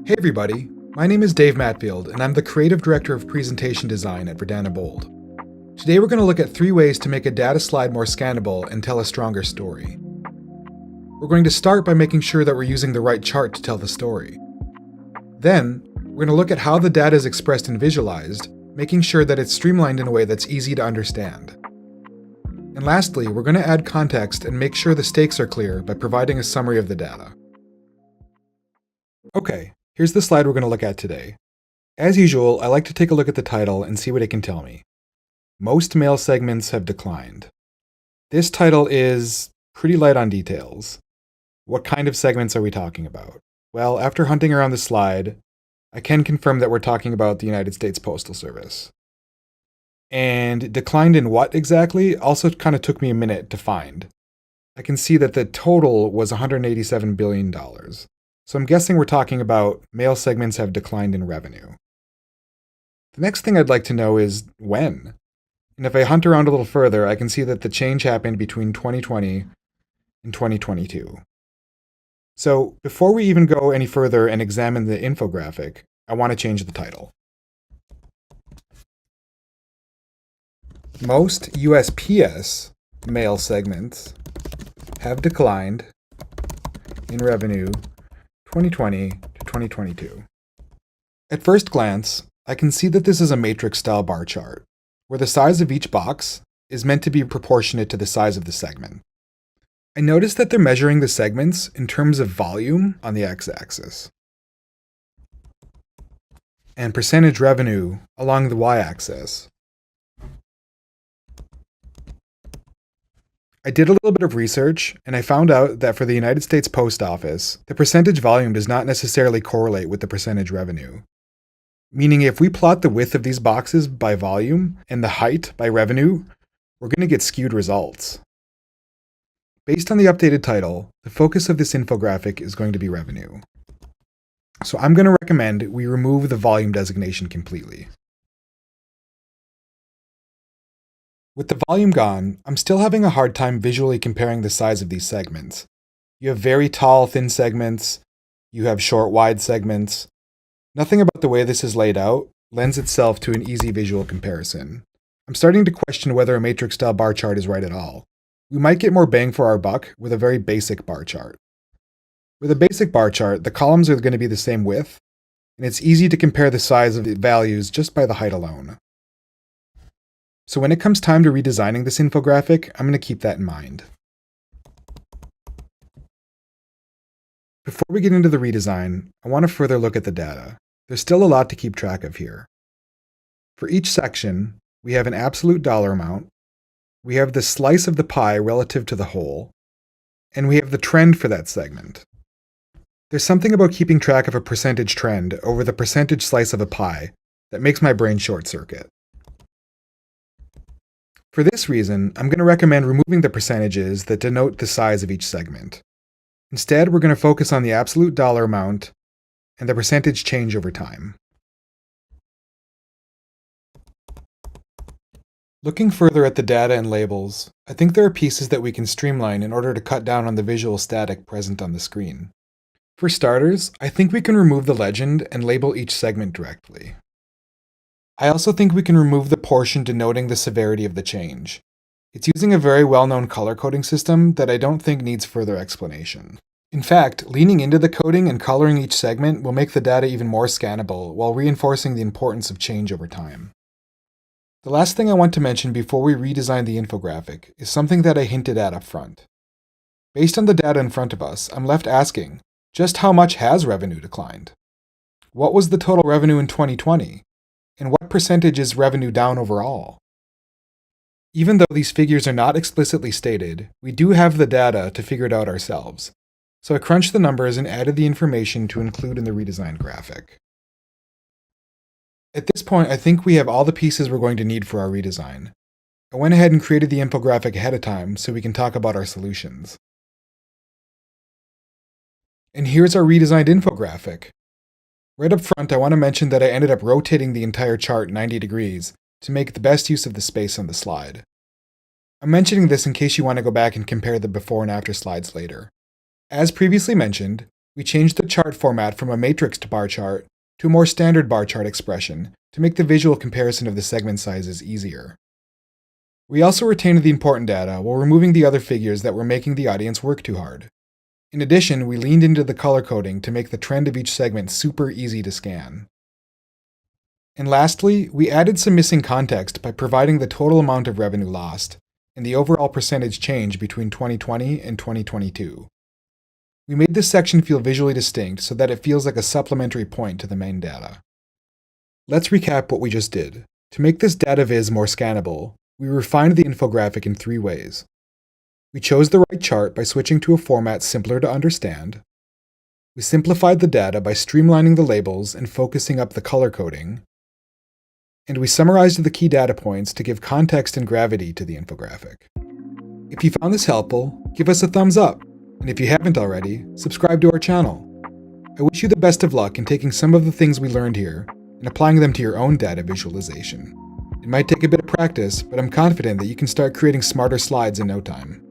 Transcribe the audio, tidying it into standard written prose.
Hey everybody, my name is Dave Matfield, and I'm the Creative Director of Presentation Design at Verdana Bold. Today we're going to look at 3 ways to make a data slide more scannable and tell a stronger story. We're going to start by making sure that we're using the right chart to tell the story. Then, we're going to look at how the data is expressed and visualized, making sure that it's streamlined in a way that's easy to understand. And lastly, we're going to add context and make sure the stakes are clear by providing a summary of the data. Okay, here's the slide we're going to look at today. As usual, I like to take a look at the title and see what it can tell me. Most mail segments have declined. This title is pretty light on details. What kind of segments are we talking about? Well, after hunting around the slide, I can confirm that we're talking about the United States Postal Service. And declined in what exactly also kind of took me a minute to find. I can see that the total was $187 billion. So I'm guessing we're talking about mail segments have declined in revenue. The next thing I'd like to know is when. And if I hunt around a little further, I can see that the change happened between 2020 and 2022. So before we even go any further and examine the infographic, I want to change the title. Most USPS mail segments have declined in revenue 2020 to 2022. At first glance, I can see that this is a matrix-style bar chart, where the size of each box is meant to be proportionate to the size of the segment. I notice that they're measuring the segments in terms of volume on the x-axis, and percentage revenue along the y-axis. I did a little bit of research, and I found out that for the United States Post Office, the percentage volume does not necessarily correlate with the percentage revenue. Meaning if we plot the width of these boxes by volume and the height by revenue, we're going to get skewed results. Based on the updated title, the focus of this infographic is going to be revenue. So I'm going to recommend we remove the volume designation completely. With the volume gone, I'm still having a hard time visually comparing the size of these segments. You have very tall, thin segments. You have short, wide segments. Nothing about the way this is laid out lends itself to an easy visual comparison. I'm starting to question whether a matrix-style bar chart is right at all. We might get more bang for our buck with a very basic bar chart. With a basic bar chart, the columns are going to be the same width, and it's easy to compare the size of the values just by the height alone. So when it comes time to redesigning this infographic, I'm going to keep that in mind. Before we get into the redesign, I want to further look at the data. There's still a lot to keep track of here. For each section, we have an absolute dollar amount, we have the slice of the pie relative to the whole, and we have the trend for that segment. There's something about keeping track of a percentage trend over the percentage slice of a pie that makes my brain short circuit. For this reason, I'm going to recommend removing the percentages that denote the size of each segment. Instead, we're going to focus on the absolute dollar amount and the percentage change over time. Looking further at the data and labels, I think there are pieces that we can streamline in order to cut down on the visual static present on the screen. For starters, I think we can remove the legend and label each segment directly. I also think we can remove the portion denoting the severity of the change. It's using a very well-known color coding system that I don't think needs further explanation. In fact, leaning into the coding and coloring each segment will make the data even more scannable while reinforcing the importance of change over time. The last thing I want to mention before we redesign the infographic is something that I hinted at up front. Based on the data in front of us, I'm left asking, just how much has revenue declined? What was the total revenue in 2020? And what percentage is revenue down overall? Even though these figures are not explicitly stated, we do have the data to figure it out ourselves. So I crunched the numbers and added the information to include in the redesigned graphic. At this point, I think we have all the pieces we're going to need for our redesign. I went ahead and created the infographic ahead of time so we can talk about our solutions. And here's our redesigned infographic. Right up front, I want to mention that I ended up rotating the entire chart 90 degrees to make the best use of the space on the slide. I'm mentioning this in case you want to go back and compare the before and after slides later. As previously mentioned, We changed the chart format from a matrixed bar chart to a more standard bar chart expression to make the visual comparison of the segment sizes easier. We also retained the important data while removing the other figures that were making the audience work too hard. In addition, we leaned into the color coding to make the trend of each segment super easy to scan. And lastly, we added some missing context by providing the total amount of revenue lost and the overall percentage change between 2020 and 2022. We made this section feel visually distinct so that it feels like a supplementary point to the main data. Let's recap what we just did. To make this data viz more scannable, we refined the infographic in 3 ways. We chose the right chart by switching to a format simpler to understand. We simplified the data by streamlining the labels and focusing up the color coding. And we summarized the key data points to give context and gravity to the infographic. If you found this helpful, give us a thumbs up, and if you haven't already, subscribe to our channel. I wish you the best of luck in taking some of the things we learned here and applying them to your own data visualization. It might take a bit of practice, but I'm confident that you can start creating smarter slides in no time.